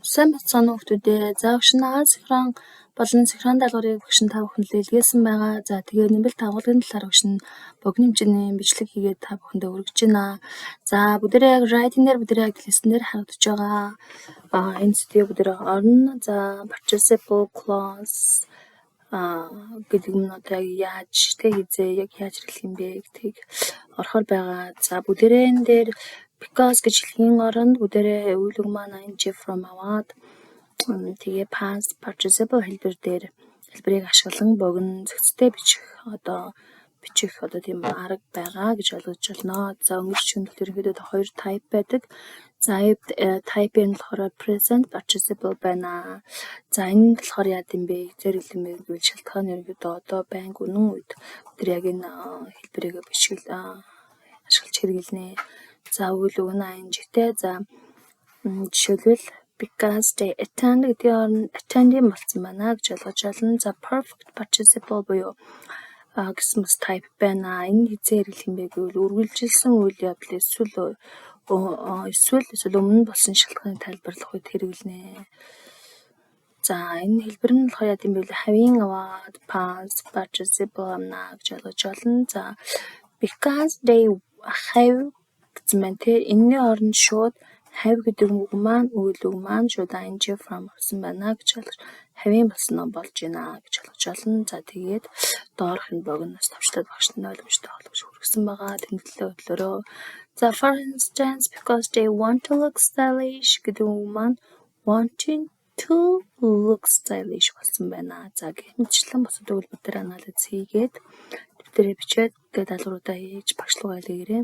Сайн бацгаана уу хүүхдүүдээ. За өгш нагаан синхрон болон синхрон даалгаврыг өгш нь та бүхэнд илгээсэн байгаа. За тэгээ нэмэлт агуулгын талаар өгш нь богино хэмжээний бичлэг хийгээд та бүхэндээ өргөж байна. За бүгдээрээ яг writing дээр бүгдээрээ яг хэлсэн дээр харагдаж байгаа. Энэ сэдвийг бүгдээрээ орно. За participle clause гэдэг нь одоо яг яаж хизээ яг яаж хэрэглэх юм бэ гэдгийг орохоор байгаа. За бүгдээрээ энэ дээр because гэж хэлхийн оронд бүгдээрээ үйл үг маань ing from аваад тэгээ past participle хэлбэр дээр хэлбэрийг ашиглан богино зохицтой бичих тийм арга байгаа гэж ойлгож байна. За өнгөрчөнд ерөнхийдөө хоёр type байдаг. За type нь болохоор present participle байна. За энэ нь болохоор яа гэм бэ? Зэрэг юм гэвэл шалтгаан нь ерөнхийдөө одоо байнг үнэн үед тэр яг энэ хэлбэрийг ашиглаж хэрэглэнэ. За үйл үг нь ing-тэй. За жишээлбэл because they attend гэдгийн оронд attend-ийн болсон байна гэж ойлгож байна. За perfect participle буюу гэсэн бас type байна. Энэ хизээ хэрэглэх юм бэ гэвэл үргэлжилсэн үйл явдал эсвэл өмнө болсон шалтгааныг тайлбарлах үед хэрэглэнэ. За энэ хэлбэр нь болохоор яа гэм бэ? Having аваад past participle амна гэж ойлгож байна. За because they have гэсэн байна те. Энэний оронд шууд have гэдэг үг маань үйл үг маань шууд ing from авсан байна гэж ойлгож having болсон болж байна гэж ойлгож байна. За тэгээд доорх нь богиноос товчлоод багш нь ойлгомжтой болгож хүргэсэн байгаа. Тэмдэглэлээ хөтлөөрөө. За for instance because they want to look stylish гэдэг үг маань wanting to look stylish болсон байна. За гэх мэтчлэн бусад өгүүлбэр дээр анализ хийгээд тэр дээрээ бичээд тэгээд даалгавруудаа хийж багшлуугаа илгээгээрэй.